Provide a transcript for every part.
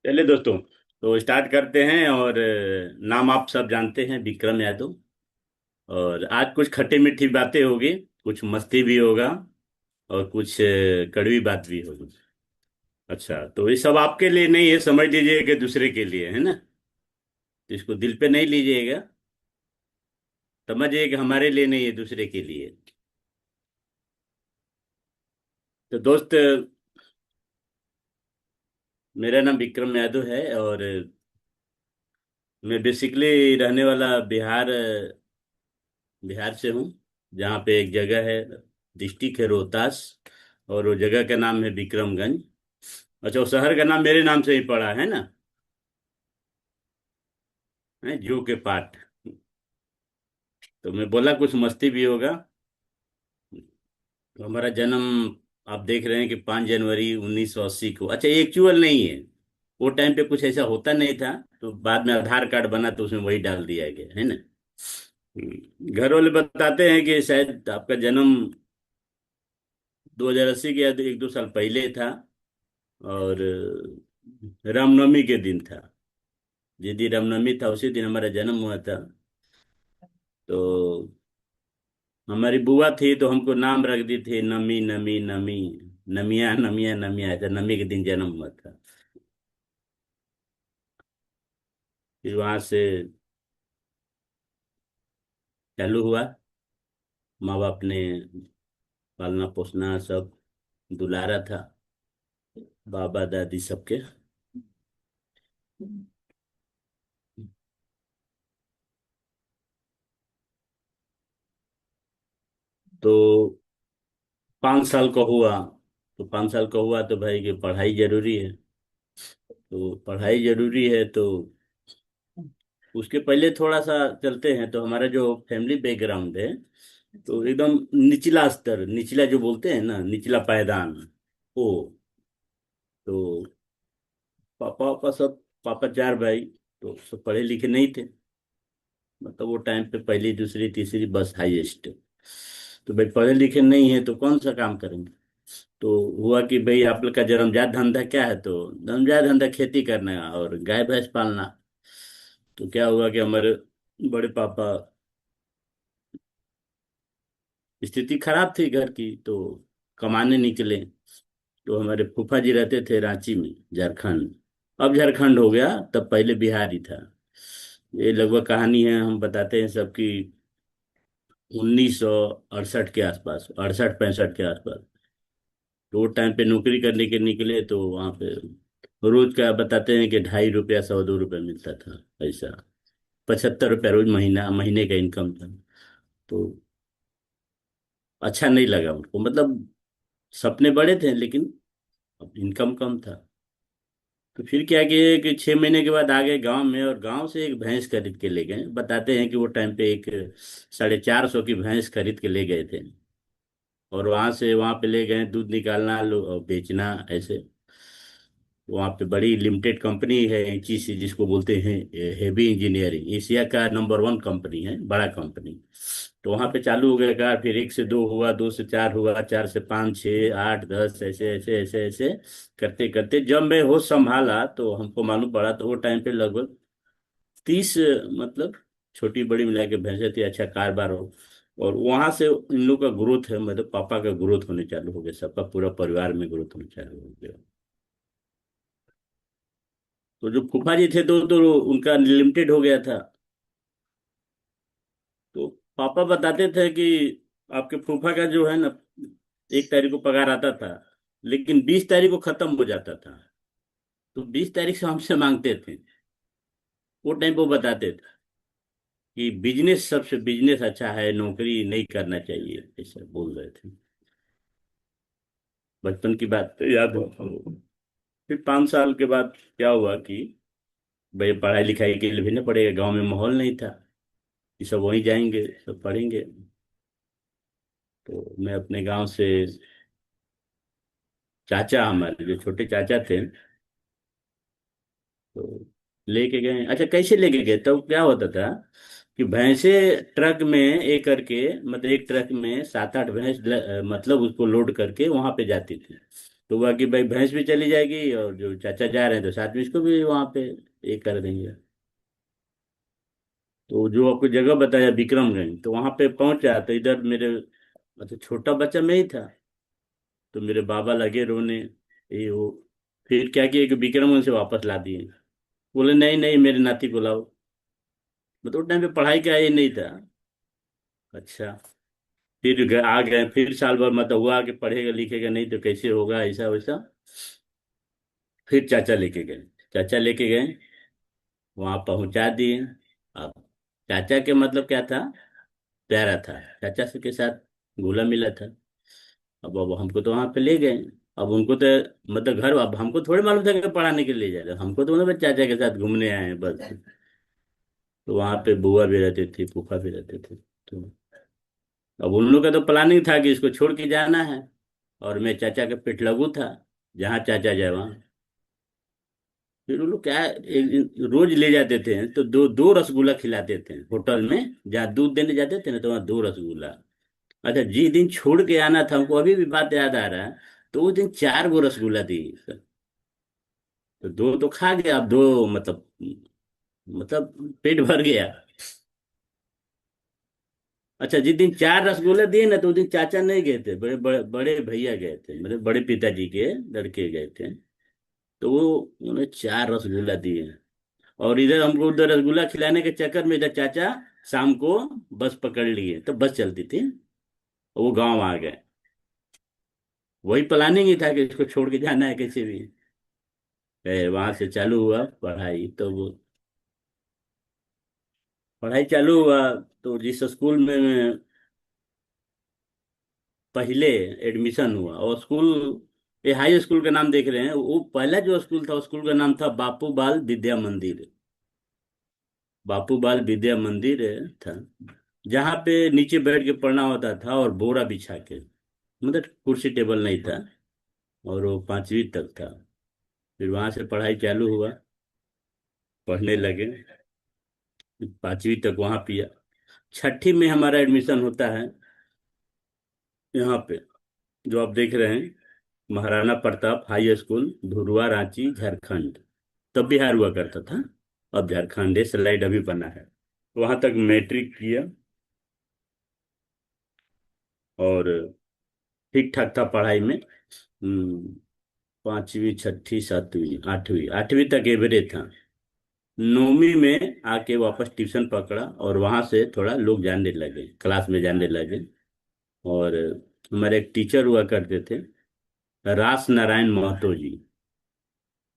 चलिए दोस्तों, तो स्टार्ट करते हैं। और नाम आप सब जानते हैं, विक्रम यादव। और आज कुछ खट्टी मीठी बातें होगी, कुछ मस्ती भी होगा, और कुछ कड़वी बात भी होगी। अच्छा, तो ये सब आपके लिए नहीं है, समझ लीजिए कि दूसरे के लिए है ना। तो इसको दिल पे नहीं लीजिएगा, समझिए कि हमारे लिए नहीं है, दूसरे के लिए। तो दोस्त, मेरा नाम विक्रम यादव है। और मैं बेसिकली रहने वाला बिहार से हूँ। जहाँ पे एक जगह है, डिस्ट्रिक्ट है रोहतास, और वो जगह का नाम है विक्रमगंज। अच्छा, वो शहर का नाम मेरे नाम से ही पड़ा है ना, है जू के पाठ। तो मैं बोला कुछ मस्ती भी होगा। तो हमारा जन्म आप देख रहे हैं कि 5 जनवरी 1980 को। अच्छा, एक्चुअल नहीं है, वो टाइम पे कुछ ऐसा होता नहीं था। तो बाद में आधार कार्ड बना तो उसमें वही डाल दिया गया है ना। घर वाले बताते हैं कि शायद आपका जन्म 2080 के या 1-2 साल पहले था। और रामनवमी के दिन था। जिस दिन रामनवमी था उसी दिन हमारा जन्म हुआ था। तो हमारी बुआ थी तो हमको नाम रख दी थी, नमी नमी नमी, नमिया नमिया नमिया, ऐसा नमी के दिन जन्म हुआ था। फिर वहां से चालू हुआ। माँ बाप ने पालना पोसना सब दुलारा था, बाबा दादी सबके। तो 5 साल का हुआ। तो 5 साल का हुआ तो भाई कि पढ़ाई जरूरी है। तो पढ़ाई जरूरी है, तो उसके पहले थोड़ा सा चलते हैं। तो हमारा जो फैमिली बैकग्राउंड है, तो एकदम निचला स्तर, निचला जो बोलते हैं ना, निचला पायदान। वो तो पापा सब, पापा 4 भाई, तो सब पढ़े लिखे नहीं थे। मतलब वो टाइम पे पहली दूसरी तीसरी बस हाईएस्ट। तो भाई पढ़े लिखे नहीं है तो कौन सा काम करेंगे। तो हुआ कि भाई आप लोग का जन्मजात धंधा क्या है, तो जन्मजात धंधा खेती करना और गाय भैंस पालना। तो क्या हुआ कि हमारे बड़े पापा, स्थिति खराब थी घर की, तो कमाने निकले। तो हमारे फूफा जी रहते थे रांची में, झारखंड। अब झारखंड हो गया, तब पहले बिहार ही था। ये लगभग कहानी है, हम बताते हैं सबकी। 1968 के आसपास, 68-65 के आसपास। तो वो टाइम पे नौकरी करने के निकले, तो वहां पे रोज का बताते हैं कि 2.5 रुपया, 100-2 रुपया मिलता था पैसा। 75 रुपया रोज, महीना महीने का इनकम था। तो अच्छा नहीं लगा उनको, मतलब सपने बड़े थे लेकिन अब इनकम कम था। तो फिर क्या किए कि 6 महीने के बाद आ गए गांव में, और गांव से एक भैंस खरीद के ले गए। बताते हैं कि वो टाइम पे एक 450 की भैंस खरीद के ले गए थे। और वहां पे ले गए, दूध निकालना और बेचना ऐसे। वहाँ पे बड़ी लिमिटेड कंपनी है एचईसी सी, जिसको बोलते हैं हेवी इंजीनियरिंग, एशिया का नंबर 1 कंपनी है, बड़ा कंपनी। तो वहाँ पे चालू हो गया कार, फिर 1 से 2 हुआ, 2 से 4 हुआ, 4 से 5, 6, 8, 10, ऐसे ऐसे ऐसे ऐसे करते करते जब मैं होश संभाला तो हमको मालूम पड़ा, तो वो टाइम पे लगभग 30, मतलब छोटी बड़ी मिला के भैंसे थी। अच्छा कारोबार हो। और वहां से इन लोग का ग्रोथ है, मतलब पापा का ग्रोथ होने चालू हो गया, सबका पूरा परिवार में ग्रोथ होने चालू हो गया। तो जो फूफा जी थे तो उनका लिमिटेड हो गया था। तो पापा बताते थे कि आपके फूफा का जो है ना, 1 तारीख को पगार आता था, लेकिन 20 तारीख को खत्म हो जाता था। तो 20 तारीख से हमसे मांगते थे। वो टाइम पे वो बताते थे कि बिजनेस, सबसे बिजनेस अच्छा है, नौकरी नहीं करना चाहिए, ऐसा बोल रहे थे। बचपन की बात तो याद हो। फिर 5 साल के बाद क्या हुआ कि भाई पढ़ाई लिखाई के लिए भेजना पड़ेगा, गांव में माहौल नहीं था कि सब वहीं जाएंगे, सब पढ़ेंगे। तो मैं अपने गांव से, चाचा हमारे जो छोटे चाचा थे, तो लेके गए। अच्छा, कैसे लेके गए, तब क्या होता था कि भैंसे ट्रक में एक करके, मतलब एक ट्रक में 7-8 भैंस मतलब उसको लोड करके वहां पे जाती थी। तो हुआ कि भाई भैंस भी चली जाएगी और जो चाचा जा रहे हैं तो साथ में इसको भी वहां पे एक कर देंगे। तो जो आपको जगह बताया विक्रमगंज, तो वहां पे पहुंचा तो इधर मेरे मतलब छोटा बच्चा मैं ही था। तो मेरे बाबा लगे रोने, ये वो। फिर क्या किया कि विक्रमगंज से वापस ला दिए। बोले नहीं नहीं मेरे नाती को लाओ। मतलब उस टाइम पे पढ़ाई का ये नहीं था। अच्छा। फिर आ गए, फिर साल भर मतलब हुआ कि पढ़ेगा लिखेगा नहीं तो कैसे होगा, ऐसा वैसा। फिर चाचा लेके गए। चाचा लेके गए, वहां पहुंचा दिए। अब चाचा के मतलब क्या था, प्यारा था, चाचा से के साथ घुला मिला था। अब हमको तो वहां पे ले गए। अब उनको तो मतलब घर, अब हमको थोड़ी मालूम था कि पढ़ाने के लिए जा रहे हैं। हमको तो मतलब चाचा के साथ घूमने आए हैं बस। तो वहां पे बुआ भी रहते थे, फूफा भी रहते थे। तो अब उन लोग का तो प्लानिंग था कि इसको छोड़ के जाना है। और मैं चाचा के पेट लगू था, जहाँ चाचा जाए वहाँ। फिर वो लोग क्या, एक दिन रोज ले जाते थे तो दो दो रसगुल्ला खिलाते थे होटल में, जहाँ दूध देने जाते थे ना तो वहाँ दो रसगुल्ला। अच्छा, जिस दिन छोड़ के आना था हमको, अभी भी बात याद आ रहा है। तो उस दिन चार गो रसगुल्ला दी। तो दो तो खा गया, अब दो मतलब पेट भर गया। अच्छा, जिस दिन चार रसगुल्ले दिए ना तो उस दिन चाचा नहीं गए थे, बड़े बड़े बड़े भैया गए थे, मेरे बड़े पिताजी के लड़के गए थे। तो वो उन्होंने चार रसगुल्ला दिए। और इधर हमको उधर रसगुल्ला खिलाने के चक्कर में इधर चाचा शाम को बस पकड़ लिए, तो बस चलती थी, वो गांव आ गए। वही प्लानिंग ही था कि इसको छोड़ के जाना है कैसे भी। वहां से चालू हुआ पढ़ाई। तो वो पढ़ाई चालू हुआ, तो जिस स्कूल में मैं पहले एडमिशन हुआ, और स्कूल, ये हाई स्कूल का नाम देख रहे हैं, वो पहला जो स्कूल था उस स्कूल का नाम था बापू बाल विद्या मंदिर। बापू बाल विद्या मंदिर था, जहाँ पे नीचे बैठ के पढ़ना होता था और बोरा बिछा के, मतलब कुर्सी टेबल नहीं था। और वो पांचवी तक था। फिर वहां से पढ़ाई चालू हुआ, पढ़ने लगे। पांचवी तक वहां पिया। छठी में हमारा एडमिशन होता है यहाँ पे, जो आप देख रहे हैं, महाराणा प्रताप हाई स्कूल, धुरवा, रांची, झारखंड। तब बिहार हुआ करता था, अब झारखंड है, स्लाइड अभी बना है। वहां तक मैट्रिक किया। और ठीक ठाक था पढ़ाई में। पांचवी, छठी, सातवीं, आठवीं, आठवीं तक एवरेज था। नौवीं में आके वापस ट्यूशन पकड़ा, और वहां से थोड़ा लोग जानने लगे, क्लास में जानने लगे। और हमारे एक टीचर हुआ करते थे, रास नारायण महतो जी।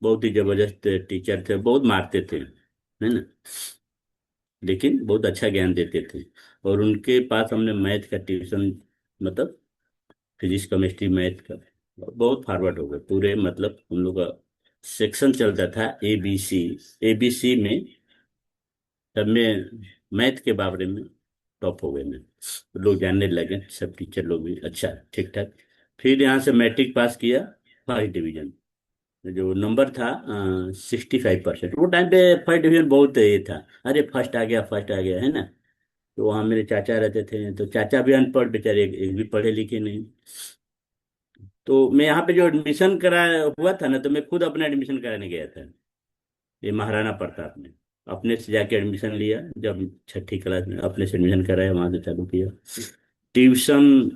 बहुत ही जबरदस्त टीचर थे, बहुत मारते थे, है ना, लेकिन बहुत अच्छा ज्ञान देते थे। और उनके पास हमने मैथ का ट्यूशन, मतलब फिजिक्स केमिस्ट्री मैथ का, बहुत फॉरवर्ड हो गए पूरे। मतलब हम लोग का सेक्शन चलता था ABC। ABC में तब मैं मैथ के बारे में टॉप हो गए मैं। लोग जानने लगे, सब टीचर लोग भी अच्छा ठीक ठाक। फिर यहाँ से मैट्रिक पास किया, फर्स्ट डिवीजन। जो नंबर था 65%। वो टाइम पे फर्स्ट डिवीजन बहुत ये था, अरे फर्स्ट आ गया, फर्स्ट आ गया, है ना। तो वहाँ मेरे चाचा रहते थे, तो चाचा भी अनपढ़ बेचारे, एक भी पढ़े लिखे नहीं। तो मैं यहाँ पे जो एडमिशन करा हुआ था ना, तो मैं खुद अपना एडमिशन कराने गया था, ये महाराणा प्रताप में। अपने से जाके एडमिशन लिया, जब छठी क्लास में अपने से एडमिशन कराया, वहां से चालू किया। ट्यूशन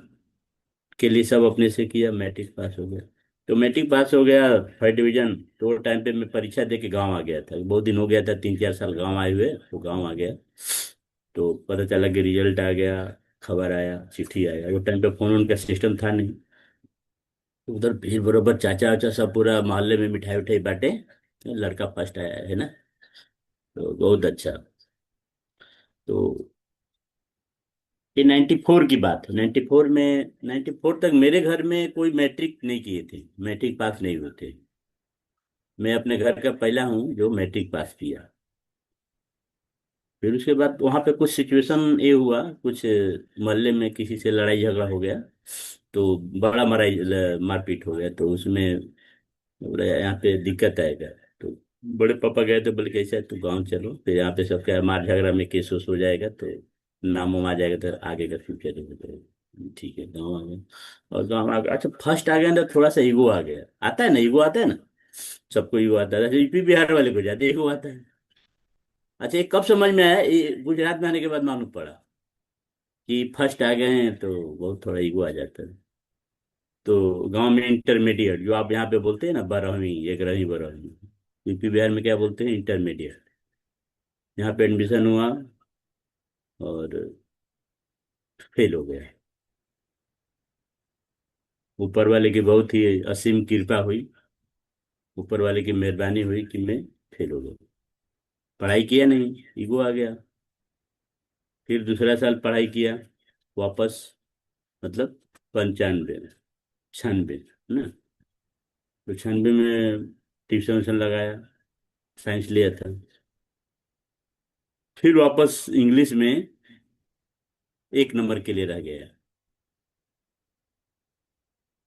के लिए सब अपने से किया, मैट्रिक पास हो गया। तो मैट्रिक पास हो गया, फर्स्ट डिवीजन। तो वो टाइम पे मैं परीक्षा दे के गाँव आ गया था, बहुत दिन हो गया था, 3-4 साल गाँव आए हुए, तो गाँव आ गया। तो पता चला कि रिजल्ट आ गया, खबर आया, चिट्ठी आया। वो टाइम पे फोन उनका सिस्टम था नहीं। तो उधर भीड़ बरोबर, चाचा वाचा सब पूरा मोहल्ले में मिठाई उठाई बांटे, लड़का फर्स्ट आया है ना। तो बहुत अच्छा। तो ये 94 की बात है। 94 में, 94 तक मेरे घर में कोई मैट्रिक नहीं किए थे, मैट्रिक पास नहीं हुए थे। मैं अपने घर का पहला हूँ जो मैट्रिक पास किया। फिर उसके बाद वहाँ पे कुछ सिचुएशन ये हुआ, कुछ मोहल्ले में किसी से लड़ाई झगड़ा हो गया। तो बड़ा मारपीट हो गया, तो उसमें बोले यहाँ पे दिक्कत आएगा। तो बड़े पापा गए तो बोले कैसा है, तू गाँव चलो, फिर यहाँ पे सबका मार झगड़ा में केस उस हो जाएगा, तो नाम वाम आ जाएगा, तो आगे का फ्यूचर है। ठीक है, गाँव आ गए। और गाँव आ गए, अच्छा फर्स्ट आ गया ना, थोड़ा सा ईगो आ गया, आता है ना, ईगो आता है ना, सबको ईगो आता है, यूपी बिहार वाले को जाते ईगो आता है। अच्छा, ये कब समझ में आया, ये गुजरात में आने के बाद मालूम पड़ा कि फर्स्ट आ गए हैं तो बहुत थोड़ा ईगो आ जाता है। तो गांव में इंटरमीडिएट, जो आप यहाँ पे बोलते हैं ना, 12वीं 11वीं 12वीं, यूपी बिहार में क्या बोलते हैं, इंटरमीडिएट। यहाँ पे एडमिशन हुआ और फेल हो गया। ऊपर वाले की बहुत ही असीम कृपा हुई, ऊपर वाले की मेहरबानी हुई कि मैं फेल हो गया। पढ़ाई किया नहीं, ईगो आ गया। फिर दूसरा साल पढ़ाई किया वापस, मतलब 95 96 ना। तो 96 में ट्यूशन व्यूशन लगाया, साइंस लिया था। फिर वापस इंग्लिश में 1 नंबर के लिए रह गया।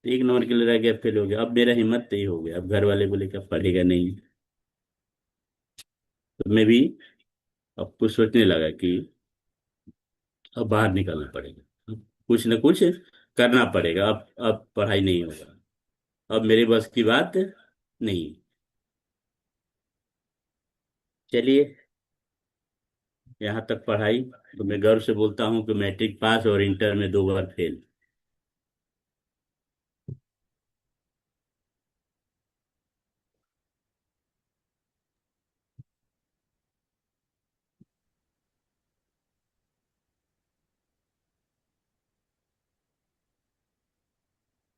1 नंबर के लिए रह गया, फेल हो गया। अब मेरा हिम्मत नहीं हो गया, अब घर वाले बोले क्या पढ़ेगा नहीं। तो मैं भी अब कुछ सोचने लगा कि अब बाहर निकलना पड़ेगा, अब कुछ न कुछ करना पड़ेगा। अब पढ़ाई नहीं होगा, अब मेरे बस की बात नहीं। चलिए, यहाँ तक पढ़ाई। तो मैं गर्व से बोलता हूँ कि मैट्रिक पास और इंटर में 2 बार फेल।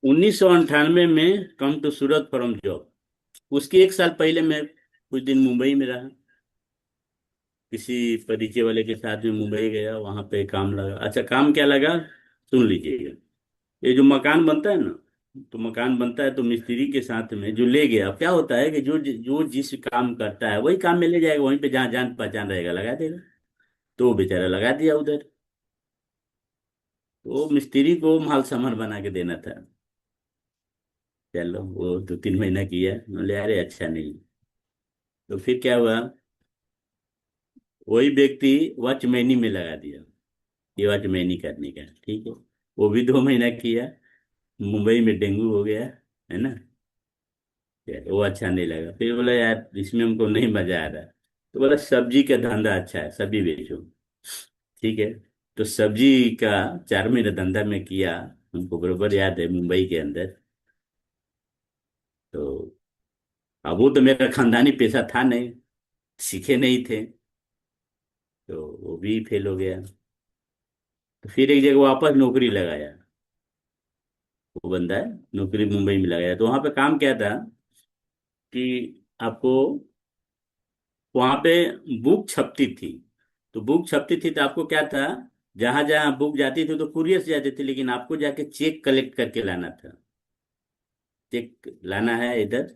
1998 में come to Surat from job. उसके 1 साल पहले मैं कुछ दिन मुंबई में रहा, किसी परिचय वाले के साथ में मुंबई गया, वहां पे काम लगा। अच्छा, काम क्या लगा, सुन लीजिएगा। ये जो मकान बनता है ना, तो मकान बनता है तो मिस्त्री के साथ में जो ले गया, अब क्या होता है कि जो जो जिस काम करता है वही काम में ले जाएगा, वहीं पे जहाँ जान पहचान रहेगा लगा देगा। तो वो बेचारा लगा दिया उधर। तो मिस्त्री को माल सामान बना के देना था। चलो, वो 2-3 महीना किया, बोले अरे अच्छा नहीं। तो फिर क्या हुआ, वही व्यक्ति वॉचमैनी में लगा दिया, ये वॉचमैनी करने का, ठीक है। वो भी 2 महीना किया, मुंबई में डेंगू हो गया, है ना। वो अच्छा नहीं लगा, फिर बोला यार इसमें हमको नहीं मजा आ रहा। तो बोला सब्जी का धंधा अच्छा है, सब्जी बेचो, ठीक है। तो सब्जी का 4 महीने धंधा में किया, हमको बरोबर याद है, मुंबई के अंदर। तो अब वो तो मेरा खानदानी पेशा था नहीं, सीखे नहीं थे, तो वो भी फेल हो गया। तो फिर एक जगह वापस नौकरी लगाया, वो बंदा है, नौकरी मुंबई में लगाया। तो वहां पे काम क्या था कि आपको वहां पे बुक छपती थी। तो बुक छपती थी तो आपको क्या था, जहां जहां बुक जाती थी तो कुरियर से जाती थी, लेकिन आपको जाके चेक कलेक्ट करके लाना था। चेक लाना है इधर,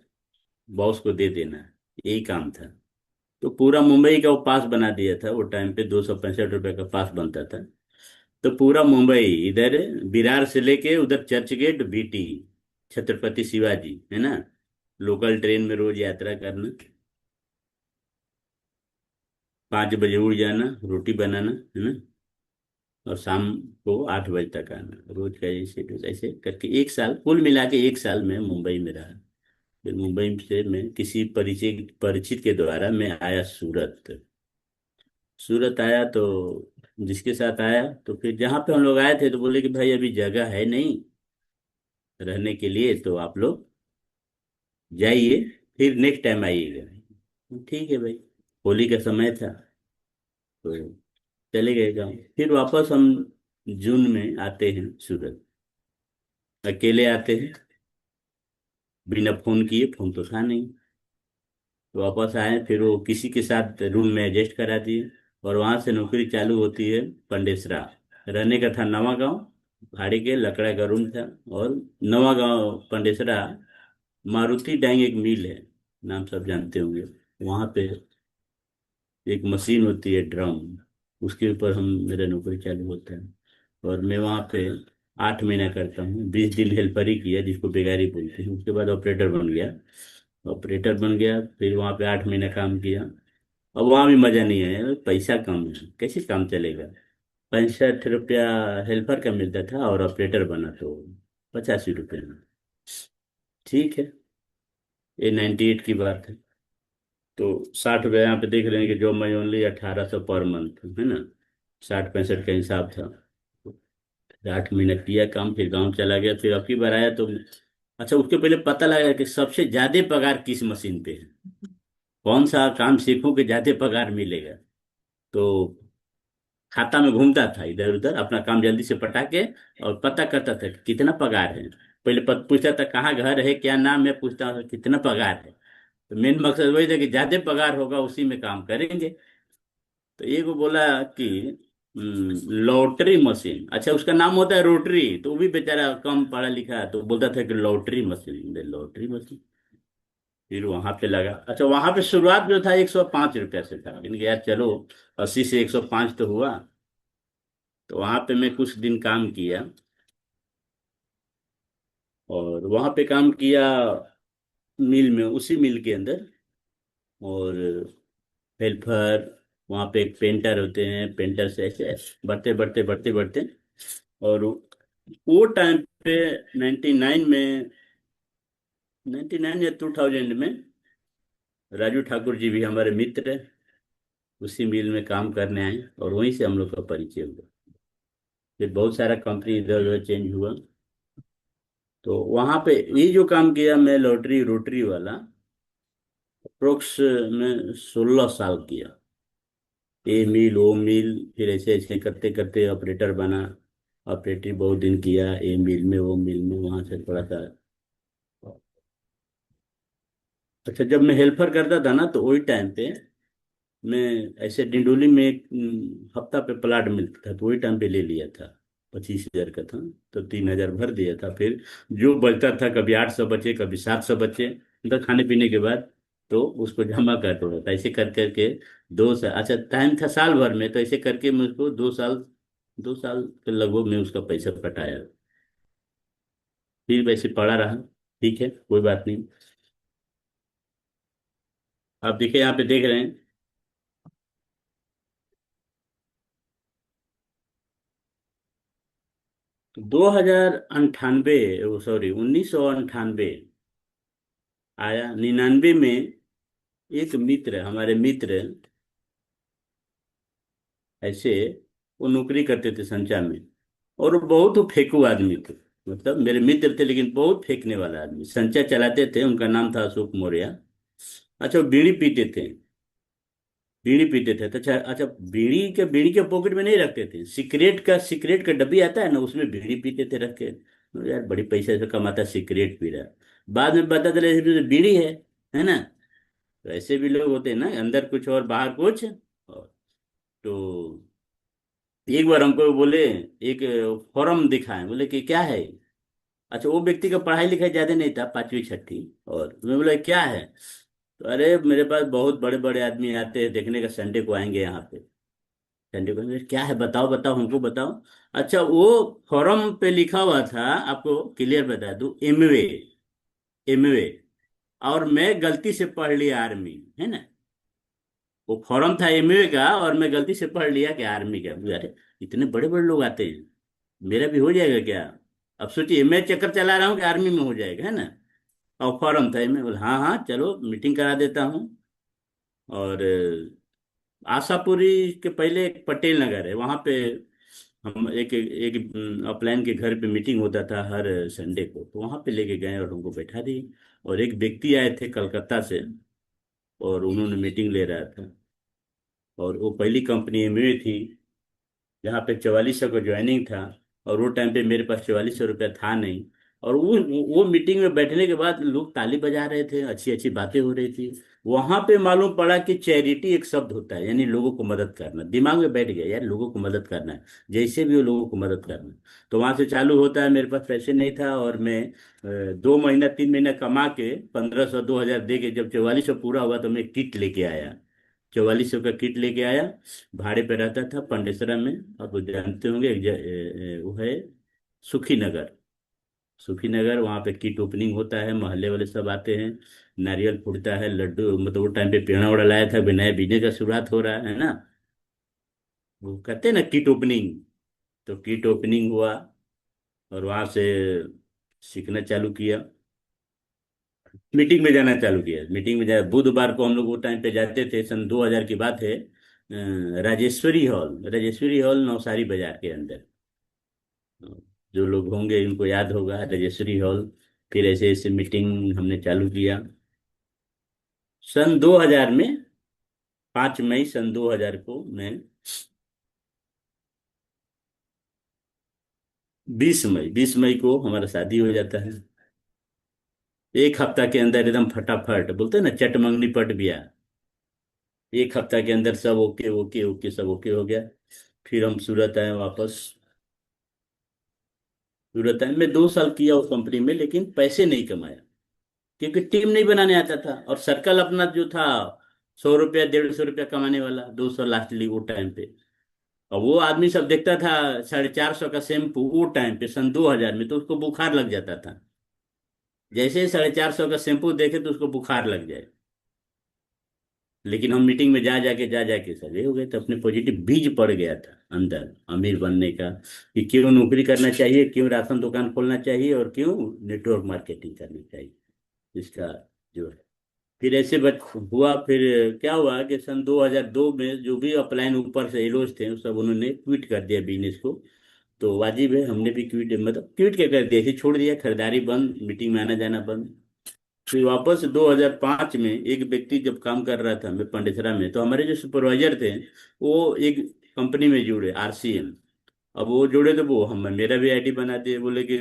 बॉस को दे देना है, यही काम था। तो पूरा मुंबई का वो पास बना दिया था, वो टाइम पे 265 रुपए का पास बनता था। तो पूरा मुंबई इधर, विरार से लेके उधर चर्च गेट बीटी, छत्रपति शिवाजी, है ना, लोकल ट्रेन में रोज यात्रा करना, 5 बजे उड़ जाना, रोटी बनाना, है ना, और शाम को 8 बजे तक आना, रोज का ये शेड्यूल। ऐसे करके 1 साल, कुल मिला के 1 साल में मुंबई में रहा। फिर मुंबई से मैं किसी परिचय परिचित के द्वारा मैं आया सूरत। सूरत आया तो जिसके साथ आया, तो फिर जहाँ पे हम लोग आए थे तो बोले कि भाई अभी जगह है नहीं रहने के लिए, तो आप लोग जाइए, फिर नेक्स्ट टाइम आइएगा। ठीक है भाई, होली का समय था, तो चले गए गाँव। फिर वापस हम जून में आते हैं सूरत, अकेले आते हैं, बिना फोन किए, फोन तो था नहीं। तो वापस आए, फिर वो किसी के साथ रूम में एडजस्ट करा दिए, और वहां से नौकरी चालू होती है पंडेसरा। रहने का था नवा गांव, भाड़े के लकड़ा का रूम था। और नवा गांव पंडेसरा, मारुति डाइंग एक मिल है, नाम सब जानते होंगे। वहां पे एक मशीन होती है ड्रम, उसके ऊपर हम, मेरा नौकरी चालू होता है। और मैं वहाँ पे 8 महीना करता हूँ, 20 दिन हेल्पर ही किया, जिसको बेगारी बोलते हैं। उसके बाद ऑपरेटर बन गया। ऑपरेटर बन गया, फिर वहाँ पे 8 महीना काम किया। अब वहाँ भी मजा नहीं आया, पैसा कम है, कैसे काम चलेगा। 65 रुपया हेल्पर का मिलता था, और ऑपरेटर बना तो 85 रुपये में। ठीक है, ये 98 की बात है। तो 60 रुपये यहाँ पे देख रहे हैं कि job money only 1800 per month, है ना। 60 65 का हिसाब था। 8 महीना किया काम, फिर गांव चला गया, फिर अब की बार आया तो अच्छा, उसके पहले पता लगा कि सबसे ज्यादा पगार किस मशीन पे है, कौन सा काम सीखूं कि ज्यादा पगार मिलेगा। तो खाता में घूमता था इधर उधर, अपना काम जल्दी से पटा के और पता करता था कि कितना पगार है। पहले पूछता था कहाँ घर है, क्या नाम है, पूछता था कितना पगार है। तो मेन मकसद वही था कि ज्यादा पगार होगा उसी में काम करेंगे। तो एक वो बोला कि लॉटरी मशीन, अच्छा उसका नाम होता है रोटरी, तो वो भी बेचारा कम पढ़ा लिखा है, तो बोलता था कि लॉटरी मशीन, लॉटरी मशीन। फिर वहां पे लगा, अच्छा वहां पे शुरुआत जो था 105 रुपया से था, लेकिन यार चलो 80 से 105 तो हुआ। तो वहां पे मैं कुछ दिन काम किया, और वहां पे काम किया मिल में, उसी मिल के अंदर। और हेल्पर, वहाँ पे एक पेंटर होते हैं, पेंटर से ऐसे बढ़ते बढ़ते बढ़ते बढ़ते, और वो टाइम पे 99 में, 99 या 2000 में राजू ठाकुर जी भी हमारे मित्र हैं, उसी मिल में काम करने आए, और वहीं से हम लोग का परिचय हुआ। फिर बहुत सारा कंपनी इधर उधर चेंज हुआ। तो वहाँ पे ये जो काम किया मैं लॉटरी रोटरी वाला, अप्रोक्स में 16 साल किया। ए मिल ओ मिल, फिर ऐसे ऐसे करते करते ऑपरेटर बना। ऑपरेटर बहुत दिन किया, ए मिल में वो मिल में, वहां से थोड़ा सा। अच्छा जब मैं हेल्पर करता था ना, तो वही टाइम पे मैं ऐसे डिंडोली में एक हफ्ता पे प्लाट मिलता था, तो वही टाइम पे ले लिया था। 25 हजार का था, तो 3 हजार भर दिया था। फिर जो बचता था, कभी 800 बचे, कभी 700 बचे, मतलब खाने पीने के बाद, तो उसको जमा करता था। ऐसे कर करके 2 साल, अच्छा टाइम था साल भर में, तो ऐसे करके मुझको 2 साल, 2 साल के लगभग में उसका पैसा कटाया। फिर वैसे पड़ा रहा। ठीक है, कोई बात नहीं। आप देखिए यहाँ पे देख रहे हैं, 2098, सॉरी 1998 आया। 99 में एक मित्र, हमारे मित्र ऐसे, वो नौकरी करते थे संचा में, और वो बहुत फेंकू आदमी थे। मतलब मेरे मित्र थे, लेकिन बहुत फेंकने वाला आदमी। संचा चलाते थे, उनका नाम था अशोक मौर्य। अच्छा वो बीड़ी पीते थे, बीड़ी पीते थे। तो अच्छा अच्छा, बीड़ी के पॉकेट में नहीं रखते थे, सिगरेट का डब्बी आता है ना, उसमें बीड़ी पीते थे रख के। तो यार बड़ी पैसे से कमाता, सिगरेट पी रहा है। बाद में पता चला इसमें तो बीड़ी है ना। तो ऐसे भी लोग होते हैं ना, अंदर कुछ और बाहर कुछ और। तो एक बार हमको बोले, एक फॉर्म दिखाएं, बोले कि क्या है। अच्छा वो व्यक्ति का पढ़ाई लिखाई ज्यादा नहीं था, 5वीं 6ठी। और मैं बोला क्या है, तो अरे मेरे पास बहुत बड़े बड़े आदमी आते हैं देखने का, संडे को आएंगे यहाँ पे। संडे को क्या है, बताओ बताओ हमको बताओ। अच्छा वो फॉर्म पे लिखा हुआ था, आपको क्लियर बता दूं, एमवे, एमवे। और मैं गलती से पढ़ लिया आर्मी, है ना। वो फॉर्म था एमवे का, और मैं गलती से पढ़ लिया कि आर्मी का। अरे इतने बड़े बड़े लोग आते हैं, मेरा भी हो जाएगा क्या। अब सोचिए मैं चक्कर चला रहा हूँ कि आर्मी में हो जाएगा, है ना। और फॉर्म था मैं बोला हाँ हाँ चलो मीटिंग करा देता हूँ। और आशापुरी के पहले एक पटेल नगर है, वहाँ पे हम एक एक अपलाइन के घर पे मीटिंग होता था हर संडे को, तो वहाँ पे लेके गए और उनको बैठा दिए। और एक व्यक्ति आए थे कलकत्ता से, और उन्होंने मीटिंग ले रहा था। और वो पहली कंपनी में थी जहाँ पे 4400 का ज्वाइनिंग था। और वो टाइम पे मेरे पास 4400 रुपया था नहीं। और वो मीटिंग में बैठने के बाद लोग ताली बजा रहे थे, अच्छी अच्छी बातें हो रही थी। वहां पे मालूम पड़ा कि चैरिटी एक शब्द होता है, यानी लोगों को मदद करना। दिमाग में बैठ गया यार, लोगों को मदद करना है, जैसे भी हो लोगों को मदद करना है। तो वहां से चालू होता है, मेरे पास पैसे नहीं था, और मैं 2 महीना 3 महीना कमा के 1500 2000 दे के जब 4400 पूरा हुआ, तो मैं किट लेके आया। 4400 का किट लेके आया। भाड़े पे रहता था पंडेसरा में, आप जानते होंगे, वो है सुखी नगर। सुखी नगर, वहाँ पे किट ओपनिंग होता है, मोहल्ले वाले सब आते हैं, नारियल फूटता है, लड्डू, मतलब वो टाइम पे पेड़ा वेड़ा लाया था, नया बिजनेस का शुरुआत हो रहा है ना। वो कहते हैं ना किट ओपनिंग। तो किट ओपनिंग हुआ और वहां से सीखना चालू किया। मीटिंग में जाना चालू किया, मीटिंग में जा बुधवार को हम लोग वो टाइम पे जाते थे, सन 2000 की बात है। राजेश्वरी हॉल नौसारी बाजार के अंदर। जो लोग होंगे इनको याद होगा राजेश्वरी हॉल। फिर ऐसे ऐसे मीटिंग हमने चालू किया सन 2000 में। 5 मई सन 2000 को मैं, 20 मई को हमारा शादी हो जाता है। एक हफ्ता के अंदर एकदम फटाफट, बोलते हैं ना चट मंगनी पट गया। एक हफ्ता के अंदर सब ओके ओके ओके, सब ओके हो गया। फिर हम सूरत आए वापस। सूरत आए, मैं 2 साल किया उस कंपनी में, लेकिन पैसे नहीं कमाया क्योंकि टीम नहीं बनाने आता था, और सर्कल अपना जो था 100 रुपया 150 रुपया कमाने वाला, 200 लास्टली वो टाइम पे। और वो आदमी सब देखता था 450 का शैम्पू वो टाइम पे सन 2000 में, तो उसको बुखार लग जाता था। जैसे ही 450 का शैम्पू देखे तो उसको बुखार लग जाए। लेकिन हम मीटिंग में जा जाके सब ये हो गए, तो अपने पॉजिटिव बीज पड़ गया था अंदर अमीर बनने का, कि क्यों नौकरी करना चाहिए, क्यों राशन दुकान खोलना चाहिए, और क्यों नेटवर्क मार्केटिंग करनी चाहिए, इसका जो है। फिर ऐसे हुआ। फिर क्या हुआ कि सन 2002 में जो भी अपलाइन ऊपर से एलोज थे सब उन्होंने क्विट कर दिया बिजनेस को। तो वाजिब है, हमने भी क्विट, मतलब क्विट क्या कर दिया, ऐसे छोड़ दिया, खरीदारी बंद, मीटिंग में आना जाना बंद। फिर वापस 2005 में एक व्यक्ति जब काम कर रहा था, मैं पंडेसरा में, तो हमारे जो सुपरवाइजर थे वो एक कंपनी में जुड़े, आरसीएम। अब वो जुड़े तो वो हम मेरा भी आईडी बना दिए, बोले कि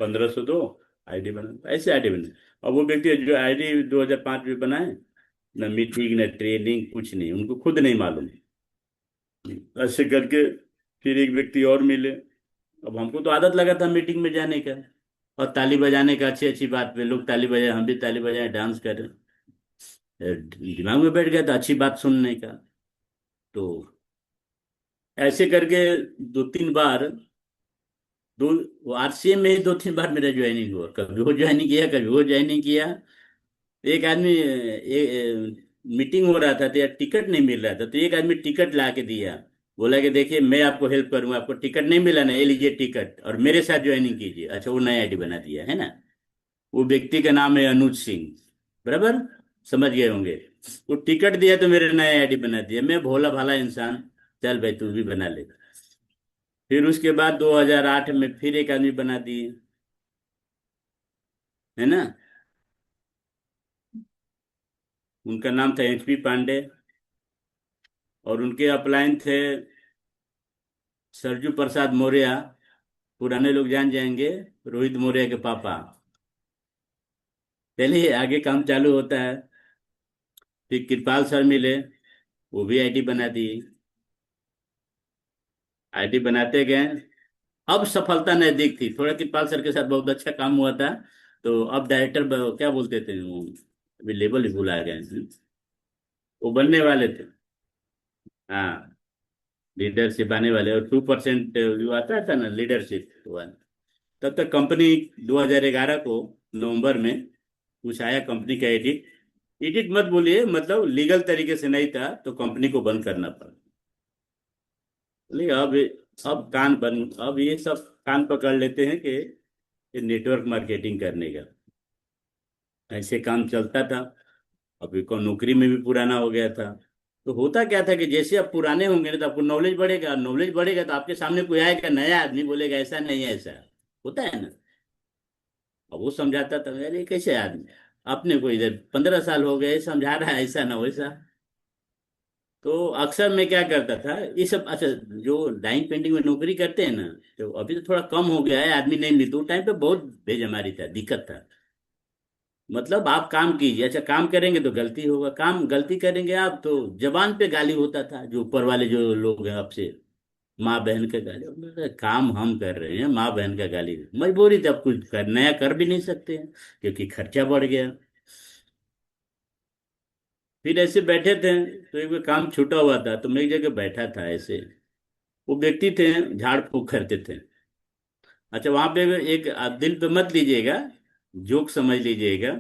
1500 दो, आईडी बना, ऐसे आईडी बना। अब वो व्यक्ति जो आईडी 2005 में बनाए, न मीटिंग न ट्रेनिंग कुछ नहीं, उनको खुद नहीं मालूम। ऐसे करके फिर एक व्यक्ति और मिले। अब हमको तो आदत लगा था मीटिंग में जाने का और ताली बजाने का, अच्छी अच्छी बात पे लोग ताली बजाए, हम भी ताली बजाए, डांस करें। दिमाग में बैठ गया था अच्छी बात सुनने का। तो ऐसे करके 2-3 बार, दो आरसीएम में ही 2-3 बार मेरा ज्वाइनिंग हुआ, कभी वो ज्वाइनिंग किया कभी वो ज्वाइनिंग किया। एक आदमी मीटिंग हो रहा था तो यार टिकट नहीं मिल रहा था, तो एक आदमी टिकट ला के दिया। बोला कि देखिए मैं आपको हेल्प करूंगा, आपको टिकट नहीं मिला ना, ये लीजिए टिकट और मेरे साथ ज्वाइनिंग कीजिए। अच्छा, वो नया आईडी बना दिया है ना। वो व्यक्ति का नाम है अनुज सिंह, बराबर, समझ गए होंगे। वो टिकट दिया तो मेरे नया आईडी बना दिया, मैं भोला भाला इंसान, चल भाई तू भी बना ले। फिर उसके बाद 2008 में फिर एक आदमी बना दिए, है ना। उनका नाम था एचपी पांडे, और उनके अपलाइन थे सरजू प्रसाद मौर्य। पुराने लोग जान जाएंगे, रोहित मौर्य के पापा। चलिए आगे काम चालू होता है। फिर कृपाल सर मिले, वो भी आईटी बना दिए। आईटी बनाते गए। अब सफलता नजदीक थी, थोड़ा कृपाल सर के साथ बहुत अच्छा काम हुआ था। तो अब डायरेक्टर क्या बोलते थे वो, अभी लेवल ही भुला गए हैं। वो बनने वाले थे। हाँ, लीडरशिप आने वाले, और 2% जो आता था ना लीडरशिप वाला। तब तक कंपनी 2011 को नवंबर में कुछ आया कंपनी का एडिट। एडिट मत बोलिए, मतलब लीगल तरीके से नहीं था तो कंपनी को बंद करना पड़ा। बोलिए अब कान बंद, अब ये सब कान पकड़ लेते हैं कि ये नेटवर्क मार्केटिंग करने का ऐसे काम चलता था। अभी को नौकरी में भी पुराना हो गया था। तो होता क्या था कि जैसे आप पुराने होंगे ना तो आपको नॉलेज बढ़ेगा, नॉलेज बढ़ेगा तो आपके सामने कोई आएगा नया आदमी, बोलेगा ऐसा नहीं है ऐसा होता है ना। अब वो समझाता था, अरे कैसे आदमी, अपने को इधर 15 साल हो गए समझा रहा है ऐसा ना वैसा। तो अक्सर मैं क्या करता था ये सब, अच्छा, जो डाइंग पेंटिंग में नौकरी करते हैं ना, तो अभी तो थोड़ा कम हो गया है, आदमी नहीं मिलते, उस टाइम पे बहुत बेजमारी था, दिक्कत था। मतलब आप काम कीजिए, अच्छा काम करेंगे तो गलती होगा, काम गलती करेंगे आप तो जबान पे गाली होता था, जो ऊपर वाले जो लोग हैं आपसे, माँ बहन का गाली। अरे काम हम कर रहे हैं, माँ बहन का गाली, मजबूरी थी, अब कुछ नया कर भी नहीं सकते हैं क्योंकि खर्चा बढ़ गया। फिर ऐसे बैठे थे, तो एक बार काम छूटा हुआ था तो मैं एक जगह बैठा था ऐसे। वो व्यक्ति थे, झाड़ फूक करते थे। अच्छा, वहां पे एक, आप दिल पे मत लीजिएगा, जोक समझ लीजिएगा,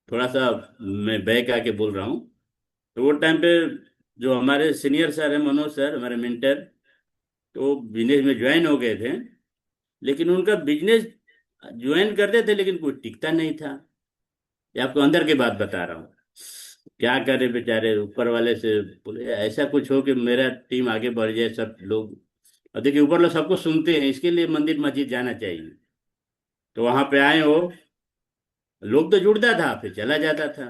थोड़ा सा मैं बैक आके बोल रहा हूँ। तो वो टाइम पे जो हमारे सीनियर सर हैं, मनोज सर, हमारे मेंटर, तो बिजनेस में ज्वाइन हो गए थे। लेकिन उनका बिजनेस ज्वाइन करते थे लेकिन कुछ टिकता नहीं था। ये आपको अंदर की बात बता रहा हूँ। क्या करे बेचारे, ऊपर वाले से बोले ऐसा कुछ हो कि मेरा टीम आगे बढ़ जाए, सब लोग। और देखिए ऊपर लोग सबको सुनते हैं, इसके लिए मंदिर मस्जिद जाना चाहिए। तो वहां पे आए हो, लोग तो जुड़ता था फिर चला जाता था।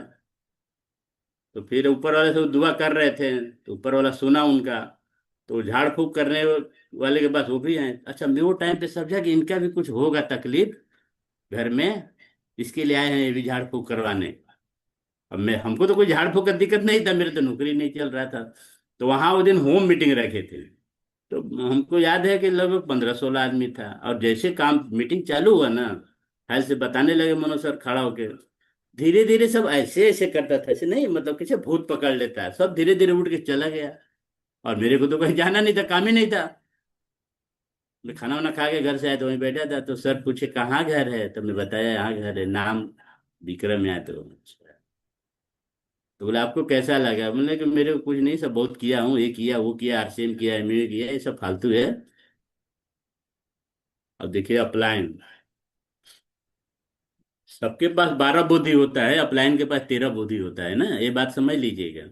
तो फिर ऊपर वाले से वो दुआ कर रहे थे, तो ऊपर वाला सुना उनका। तो झाड़ फूक करने वाले के पास वो भी हैं। अच्छा, मैं वो टाइम पे समझा कि इनका भी कुछ होगा तकलीफ घर में, इसके लिए आए हैं ये भी झाड़ फूक करवाने। अब मैं, हमको तो कोई झाड़ फूक का दिक्कत नहीं था, मेरे तो नौकरी नहीं चल रहा था। तो वहां वो दिन होम मीटिंग रखे थे। तो हमको याद है कि लगभग 15-16 आदमी था। और जैसे काम मीटिंग चालू हुआ ना, हाल से बताने लगे मनोज सर खड़ा होके, धीरे धीरे सब ऐसे ऐसे करता था, ऐसे नहीं मतलब किसी भूत पकड़ लेता है, सब धीरे धीरे उठ के चला गया। और मेरे को तो कहीं जाना नहीं था, काम ही नहीं था। मैं खाना वाना खा के घर से आया तो वहीं बैठा था, तो सर पूछे कहाँ घर है, तो मैं बताया यहाँ घर है, नाम विक्रम है। तो अच्छा। तो बोले आपको कैसा लगा, बोले कि मेरे को कुछ नहीं, सब बहुत किया हूँ, ये किया वो किया, आरसीएम किया, एमबीए किया, ये सब फालतू है। अब देखिए अपलाइन, सबके पास 12 बुद्धि होता है, अपलाइन के पास 13 बुद्धि होता है ना, ये बात समझ लीजिएगा।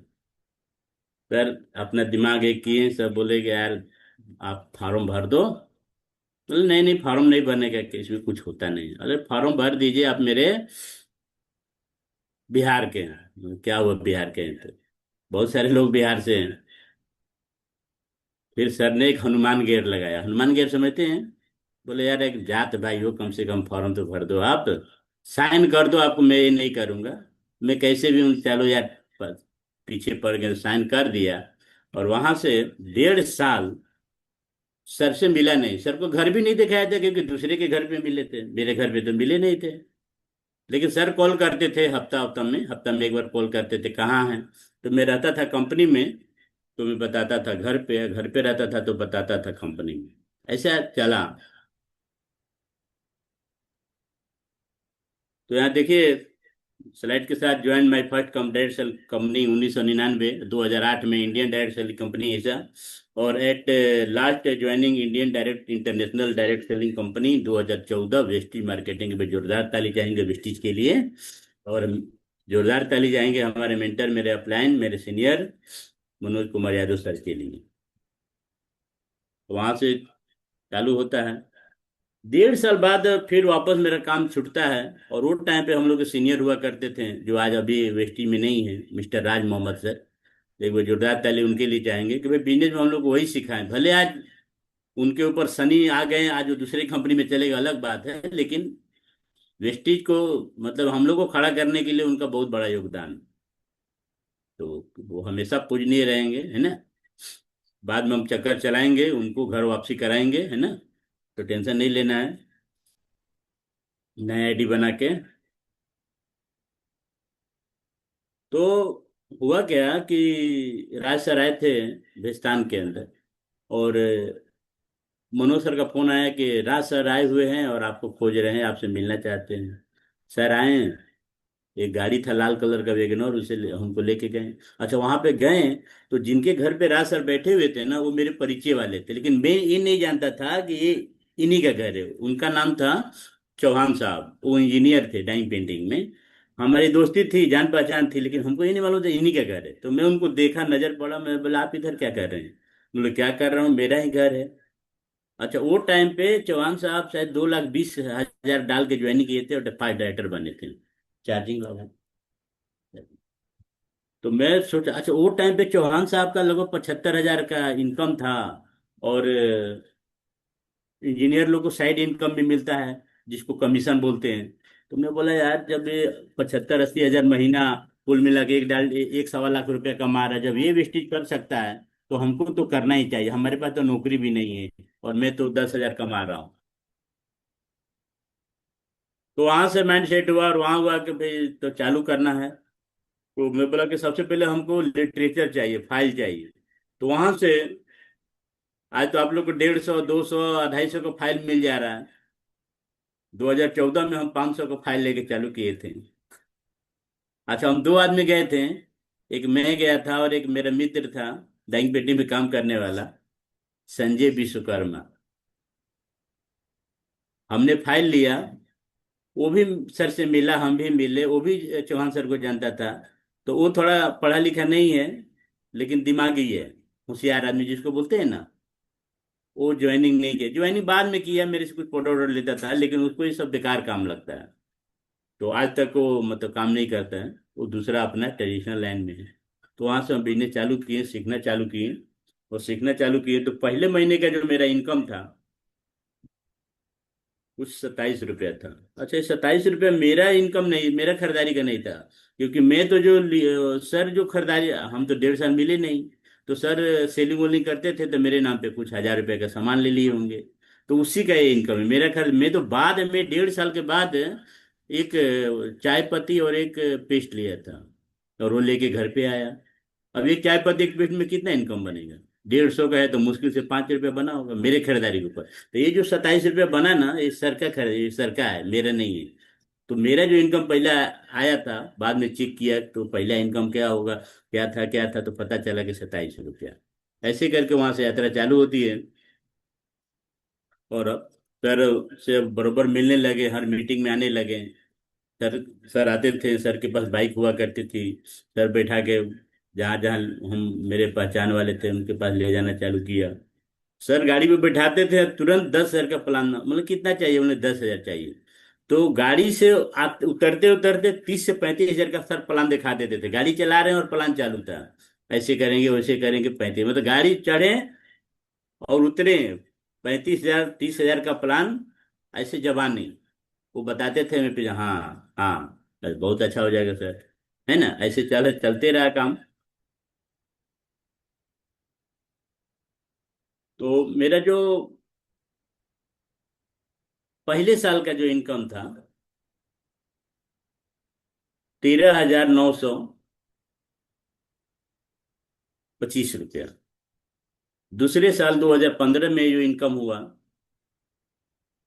सर अपना दिमाग एक किए, सब बोले कि यार आप फार्म भर दो। बोले नहीं नहीं, फार्म नहीं भरने का, कि इसमें कुछ होता नहीं। अरे फार्म भर दीजिए, आप मेरे बिहार के हैं, क्या हुआ बिहार के हैं तो, बहुत सारे लोग बिहार से हैं। फिर सर ने एक हनुमान गेर लगाया, हनुमान गेर समझते हैं। बोले यार एक जात भाई हो, कम से कम फॉर्म तो भर दो आप, साइन कर दो, आपको मैं ये नहीं करूंगा। मैं कैसे भी उन, चलो यार पीछे पड़ गए, साइन कर दिया। और वहां से 1.5 साल सर से मिला नहीं, सर को घर भी नहीं दिखाया था, क्योंकि दूसरे के घर पे मिले थे, मेरे घर पे तो मिले नहीं थे। लेकिन सर कॉल करते थे, हफ्ता में एक बार कॉल करते थे, कहाँ हैं। तो मैं रहता था कंपनी में, तो मैं बताता था घर पे रहता था तो बताता था कंपनी में। ऐसा चला। तो यहाँ देखिए स्लाइड के साथ, join my first come direct sell company 1999, 2008 में इंडियन डायरेक्ट सेलिंग कंपनी ऐसा। और at last joining Indian direct international direct selling company 2014, Vestige marketing में जोरदार ताली चाहेंगे वेस्टीज के लिए। और जोरदार ताली जाएंगे हमारे मेंटर, मेरे अपलाइन, मेरे सीनियर मनोज कुमार यादव सर के लिए। वहां से चालू होता है। 1.5 साल बाद फिर वापस मेरा काम छूटता है। और वो टाइम पे हम लोग के सीनियर हुआ करते थे, जो आज अभी वेस्टी में नहीं है, मिस्टर राज मोहम्मद सर। एक बार जोरदार ताली उनके लिए चाहेंगे कि भाई बिजनेस में हम लोग को वही सिखाएं। भले आज उनके ऊपर सनी आ गए, आज वो दूसरी कंपनी में चलेगा अलग बात है, लेकिन वेस्टीज को, मतलब हम लोग को खड़ा करने के लिए उनका बहुत बड़ा योगदान। तो वो हमेशा पूजनीय रहेंगे, है ना। बाद में हम चक्कर चलाएंगे, उनको घर वापसी कराएंगे, है ना। तो टेंशन नहीं लेना है, नया आईडी बना के। तो हुआ क्या कि राज सर आए थे भेस्तान के अंदर, और मनोज सर का फोन आया कि राज सर आए हुए हैं और आपको खोज रहे हैं, आपसे मिलना चाहते हैं। सर आए, एक गाड़ी था लाल कलर का वैगनर, उसे हमको लेके गए। अच्छा वहां पे गए, तो जिनके घर पे राज सर बैठे हुए थे ना, वो मेरे परिचय वाले थे, लेकिन मैं ये नहीं जानता था कि ये इन्हीं का घर है। उनका नाम था चौहान साहब, वो इंजीनियर थे डाइंग पेंटिंग में। हमारी दोस्ती थी, जान पहचान थी, लेकिन हमको ये नहीं मालूम था इन्हीं का घर है। तो मैं उनको देखा, नजर पड़ा, मैं बोला आप इधर क्या कर रहे हैं। बोले क्या कर रहा हूँ, मेरा ही घर है। अच्छा वो टाइम पे चौहान साहब शायद 2,20,000 डाल के ज्वाइन किए थे, और फाइव डायरेक्टर बने थे, चार्जिंग वाला। तो मैं सोचा, अच्छा वो टाइम पे चौहान साहब का लगभग 75,000 का इनकम था। और इंजीनियर लोग को साइड इनकम भी मिलता है, जिसको कमीशन बोलते हैं। तो मैं बोला यार, जब ये 75-80 हजार महीना कुल मिला के 1 1.25 लाख रुपया कमा रहा है, जब ये वेस्टेज कर सकता है, तो हमको तो करना ही चाहिए। हमारे पास तो नौकरी भी नहीं है, और मैं तो 10,000 कमा रहा हूँ। तो वहां से माइंड सेट हुआ, और वहां हुआ कि भाई तो चालू करना है। तो मैं बोला कि सबसे पहले हमको लिटरेचर चाहिए, फाइल चाहिए। तो वहां से, आज तो आप लोग को 150, 200, 250 का फाइल मिल जा रहा है। 2014 में हम 500 का फाइल लेके चालू किए थे। अच्छा हम 2 आदमी गए थे, एक मैं गया था और एक मेरा मित्र था, दाइंग पेटी में काम करने वाला, संजय विश्वकर्मा। हमने फाइल लिया। वो भी सर से मिला, हम भी मिले, वो भी चौहान सर को जानता था। तो वो थोड़ा पढ़ा लिखा नहीं है, लेकिन दिमागी है, होशियार आदमी जिसको बोलते हैं ना। वो ज्वाइनिंग नहीं किया, ज्वाइनिंग बाद में किया, मेरे से कुछ फोटो वोटो लेता था, लेकिन उसको ये सब बेकार काम लगता है। तो आज तक वो मतलब काम नहीं करता है। वो दूसरा अपना ट्रेडिशनल लाइन में है। तो वहां से हम बिजनेस चालू किए, सीखना चालू किए। और सीखना चालू किए तो पहले महीने का जो मेरा इनकम था, कुछ 27 रुपया था। अच्छा, 27 रुपया मेरा इनकम नहीं, मेरा खरीदारी का नहीं था। क्योंकि मैं तो सर जो खरीदारी, हम तो 1.5 साल मिले नहीं। तो सर सेलिंग वेलिंग करते थे, तो मेरे नाम पे कुछ 1,000 रुपये का सामान ले लिए होंगे। तो उसी का ये इनकम है मेरा। खर्च मैं तो बाद में 1.5 साल के बाद एक चाय पत्ती और एक पेस्ट लिया था, और वो लेके घर पे आया। अब एक चाय पत्ती एक पेस्ट में कितना इनकम बनेगा? 150 का है तो मुश्किल से 5 रुपया बना होगा मेरे खरीदारी के ऊपर। तो ये जो 27 रुपया बना ना, ये सर का खरीद, ये सर का है, मेरा नहीं है। तो मेरा जो इनकम पहला आया था, बाद में चेक किया तो पहला इनकम क्या होगा, क्या था, तो पता चला कि 27 रुपया। ऐसे करके वहां से यात्रा चालू होती है। और अब सर से बरोबर मिलने लगे, हर मीटिंग में आने लगे। सर सर आते थे, सर के पास बाइक हुआ करती थी। सर बैठा के जहाँ जहाँ हम, मेरे पहचान वाले थे उनके पास ले जाना चालू किया। सर गाड़ी में बैठाते थे, तुरंत 10,000 का प्लान, मतलब कितना चाहिए उन्हें, 10,000 चाहिए। तो गाड़ी से उतरते उतरते 30 से 35 हजार का सर प्लान दिखा देते थे। गाड़ी चला रहे हैं और प्लान चालू था, ऐसे करेंगे वैसे करेंगे, 35, मतलब गाड़ी चढ़े और उतरे, 35 हजार 30 हजार का प्लान, ऐसे जबान नहीं। वो बताते थे मैं, फिर हाँ हाँ बस बहुत अच्छा हो जाएगा सर, है ना। ऐसे चलते रहा काम। तो मेरा जो पहले साल का जो इनकम था, 13,925 रुपया। दूसरे साल 2015 में जो इनकम हुआ,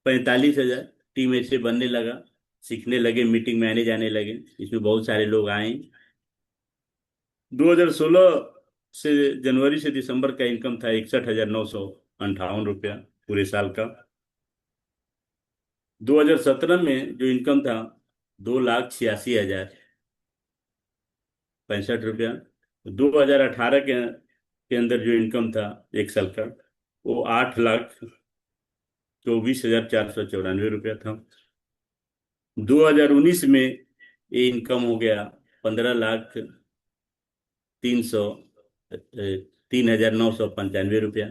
45,000। टीम ऐसे बनने लगा, सीखने लगे, मीटिंग में आने जाने लगे, इसमें बहुत सारे लोग आए। 2016 से, जनवरी से दिसंबर का इनकम था 61,958 रुपया, पूरे साल का। 2017 में जो इनकम था, 2,86,065 रुपया। 2018 के अंदर जो इनकम था, एक साल का, वो 8,24,494 रुपया था। 2019 में ये इनकम हो गया 15,03,995 रुपया।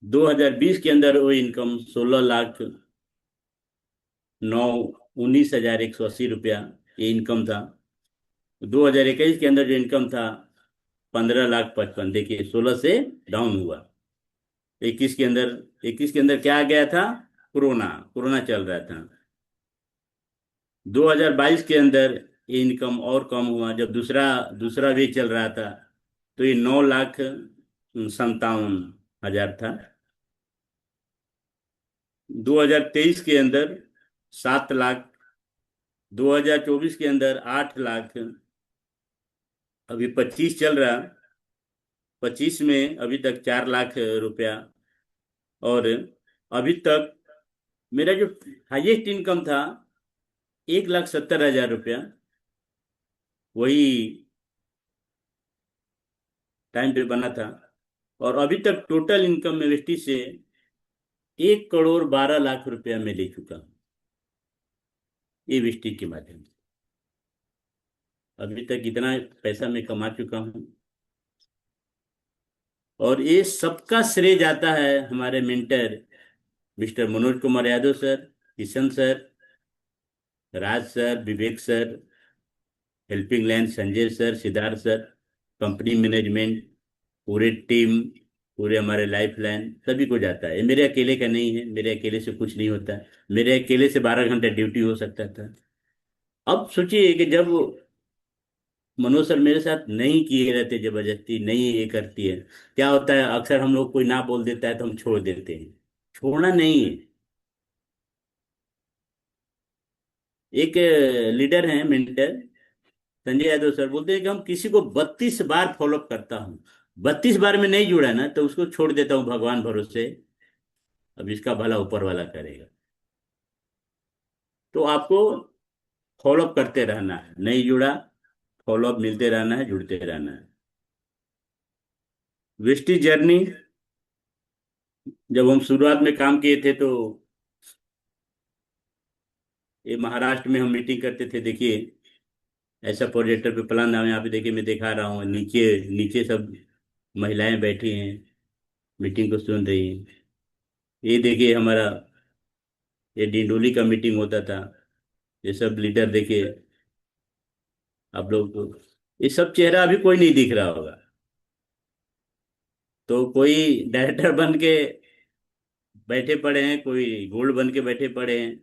2020 के अंदर वो इनकम 16,19,180 रुपया, ये इनकम था। 2021 के अंदर जो इनकम था, 15,55,000। देखिए 16 से डाउन हुआ। 21 के अंदर क्या आ गया था? कोरोना। कोरोना चल रहा था। 2022 के अंदर ये इनकम और कम हुआ, जब दूसरा दूसरा वेव चल रहा था। तो ये 9,57,000 था। 2023 के अंदर 7 लाख। 2024 के अंदर 8 लाख। अभी 25 चल रहा। 25 में अभी तक 4 लाख रुपया। और अभी तक मेरा जो हाईएस्ट इनकम था, 1,70,000 रुपया, वही टाइम पे बना था। और अभी तक टोटल इनकम में वेस्टी से 1,12,00,000 रुपया मैं ले चुका हूँ, ये वेस्टी के माध्यम से। अभी तक इतना पैसा मैं कमा चुका हूँ। और ये सबका श्रेय जाता है हमारे mentor mister Manoj Kumar Yadav sir, Kishan sir, Raj sir, Vivek sir, helping line Sanjay sir, Siddharth sir, company management, पूरे टीम, पूरे हमारे लाइफ लाइन, सभी को जाता है। ये मेरे अकेले का नहीं है, मेरे अकेले से कुछ नहीं होता। मेरे अकेले से 12 घंटे ड्यूटी हो सकता था। अब सोचिए कि जब मनोज सर मेरे साथ नहीं किए रहते, जबरदस्ती नहीं ये करती है, क्या होता है, अक्सर हम लोग कोई ना बोल देता है तो हम छोड़ देते हैं। छोड़ना नहीं है। एक लीडर है, मेंटर, संजय यादव सर बोलते हैं कि हम किसी को 32 बार फॉलोअप करता हूँ, 32 बार में नहीं जुड़ा ना तो उसको छोड़ देता हूँ भगवान भरोसे, अब इसका भला ऊपर वाला करेगा। तो आपको फॉलोअप करते रहना है, नहीं जुड़ा, फॉलोअप मिलते रहना है, जुड़ते रहना है। वेस्टी जर्नी, जब हम शुरुआत में काम किए थे तो ये महाराष्ट्र में हम मीटिंग करते थे। देखिए ऐसा प्रोजेक्टर पे प्लान नाम यहाँ पे देखिए, मैं दिखा रहा हूँ, नीचे नीचे सब महिलाएं बैठी हैं, मीटिंग को सुन रही हैं। ये देखिए हमारा, ये डिंडोली का मीटिंग होता था, ये सब लीडर देखिए आप लोग को, ये सब चेहरा अभी कोई नहीं दिख रहा होगा। तो कोई डायरेक्टर बन के बैठे पड़े हैं, कोई गोल्ड बन के बैठे पड़े हैं।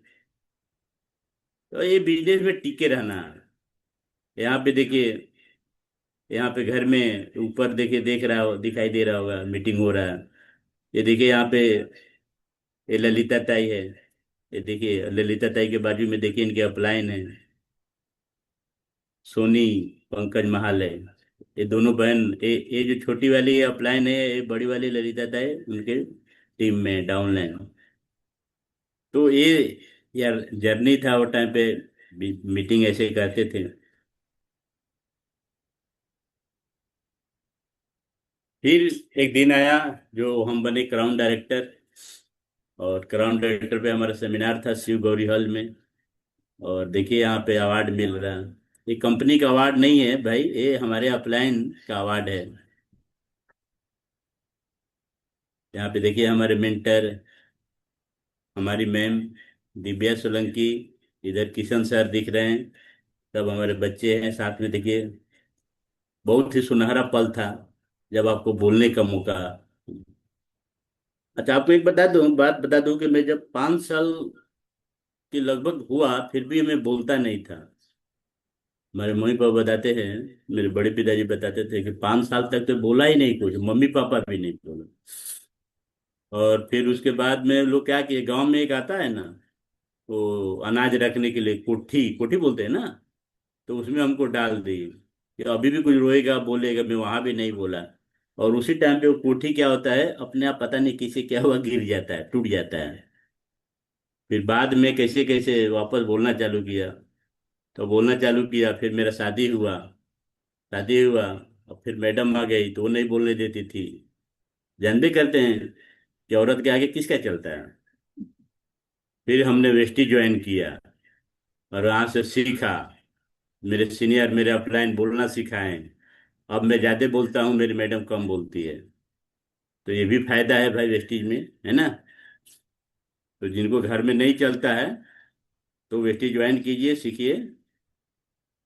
तो ये बिजनेस में टिके रहना है। यहाँ पे देखिए, यहाँ पे घर में ऊपर देखिए, देख रहा हो, दिखाई दे रहा होगा मीटिंग हो रहा है। ये देखिए यहाँ पे ये ललिता ताई है, ये देखिए ललिता ताई के बाजू में देखिए इनके अपलाइन है, सोनी, पंकज महाल है। ये दोनों बहन, ये जो छोटी वाली अपलाइन है, ये बड़ी वाली ललिता ताई उनके टीम में डाउनलाइन। तो ये यार जर्नी था वो टाइम पे, मीटिंग ऐसे करते थे। फिर एक दिन आया जो हम बने क्राउन डायरेक्टर, और क्राउन डायरेक्टर पे हमारा सेमिनार था शिव गौरी हॉल में। और देखिए यहाँ पे अवार्ड मिल रहा है। ये कंपनी का अवार्ड नहीं है भाई, ये हमारे अपलाइन का अवार्ड है। यहाँ पे देखिए हमारे मेंटर, हमारी मैम दिव्या सोलंकी, इधर किशन सर दिख रहे हैं, सब हमारे बच्चे हैं साथ में। देखिए बहुत ही सुनहरा पल था जब आपको बोलने का मौका। अच्छा आपको एक बात बता दूं कि मैं जब 5 साल के लगभग हुआ फिर भी मैं बोलता नहीं था। हमारे मम्मी पापा बताते हैं, मेरे बड़े पिताजी बताते थे कि 5 साल तक तो बोला ही नहीं कुछ, मम्मी पापा भी नहीं बोला। और फिर उसके बाद में लोग क्या किए, गांव में एक आता है ना, वो अनाज रखने के लिए कोठी, कोठी बोलते हैं ना, तो उसमें हमको डाल दी कि अभी भी कुछ रोएगा बोलेगा, मैं वहां भी नहीं बोला। और उसी टाइम पे वो कोठी क्या होता है, अपने आप पता नहीं किसी क्या हुआ, गिर जाता है, टूट जाता है। फिर बाद में कैसे कैसे वापस बोलना चालू किया, तो बोलना चालू किया, फिर मेरा शादी हुआ, शादी हुआ। और फिर मैडम आ गई तो वो नहीं बोलने देती थी। जानते करते हैं कि औरत के आगे किसका चलता है। फिर हमने वेस्टी ज्वाइन किया और वहां से सीखा, मेरे सीनियर मेरे अपलाइन बोलना सिखाएं। अब मैं ज्यादा बोलता हूँ, मेरी मैडम कम बोलती है। तो ये भी फायदा है भाई वेस्टीज में, है ना। तो जिनको घर में नहीं चलता है तो वेस्टीज ज्वाइन कीजिए, सीखिए।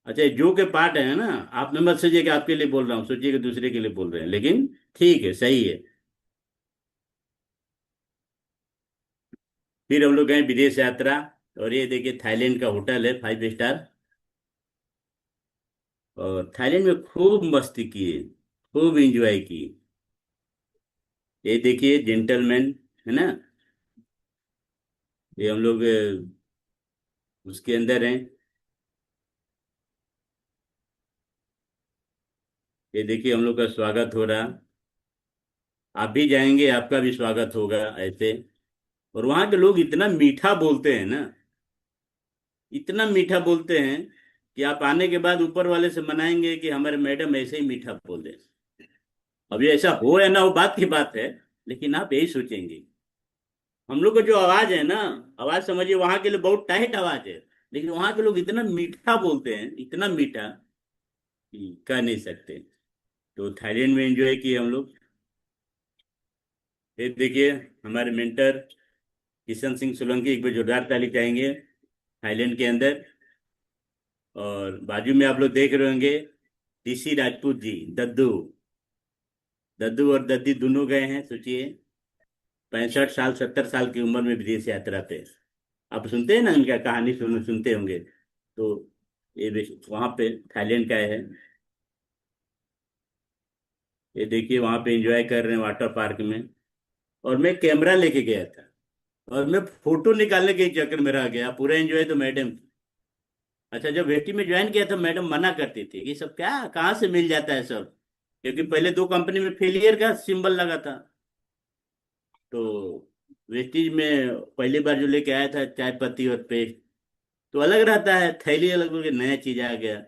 अच्छा ये जो के पार्ट है ना, आपने मत सोचिए कि आपके लिए बोल रहा हूँ, सोचिए कि दूसरे के लिए बोल रहे हैं, लेकिन ठीक है, सही है। फिर हम लोग गए विदेश यात्रा, और ये देखिए थाईलैंड का होटल है 5 स्टार। और थाईलैंड में खूब मस्ती किए, खूब एंजॉय की। ये देखिए जेंटलमैन, है ना, ये हम लोग उसके अंदर हैं। ये देखिए हम लोग का स्वागत हो रहा, आप भी जाएंगे आपका भी स्वागत होगा ऐसे। और वहाँ के लोग इतना मीठा बोलते हैं ना, इतना मीठा बोलते हैं कि आप आने के बाद ऊपर वाले से मनाएंगे कि हमारे मैडम ऐसे ही मीठा बोले। अभी ऐसा हो या ना हो बात की बात है, लेकिन आप यही सोचेंगे। हम लोग का जो आवाज है ना, आवाज समझिए वहां के लिए बहुत टाइट आवाज है, लेकिन वहां के लोग इतना मीठा बोलते हैं, इतना मीठा कि कह नहीं सकते। तो थाईलैंड में एंजॉय किए हम लोग। फिर देखिए हमारे मेंटर किशन सिंह सोलंकी, एक बार जोरदार ताली चाहेंगे, थाईलैंड के अंदर। और बाजू में आप लोग देख रहे होंगे डीसी राजपूत जी, दद्दू, दद्दू और दद्दी दोनों गए हैं, सोचिए 65 साल 70 साल की उम्र में विदेश यात्रा पे। आप सुनते हैं ना उनका कहानी, सुनते होंगे। तो ये वहां पे थाईलैंड का है। ये देखिए वहां पे एंजॉय कर रहे हैं वाटर पार्क में। और मैं कैमरा लेके गया था, और मैं फोटो निकालने के चक्कर में रह गया, पूरा एंजॉय तो मैडम की। अच्छा, जब वेटी में ज्वाइन किया था मैडम मना करती थी कि सब क्या कहाँ से मिल जाता है सब, क्योंकि पहले दो कंपनी में फेलियर का सिंबल लगा था। तो वेस्टीज में पहली बार जो लेके आया था चाय पत्ती और पेस्ट, तो अलग रहता है, थैली अलग हो गई, नया चीज आ गया।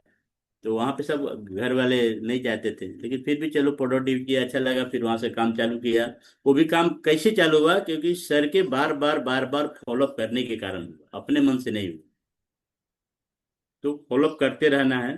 तो वहां पे सब घर वाले नहीं चाहते थे, लेकिन फिर भी चलो प्रोडक्टिव किया, अच्छा लगा, फिर वहां से काम चालू किया। वो भी काम कैसे चालू हुआ, क्योंकि सर के बार बार बार बार फॉलोअप करने के कारण हुआ, अपने मन से नहीं हुआ। तो फॉलोअप करते रहना है।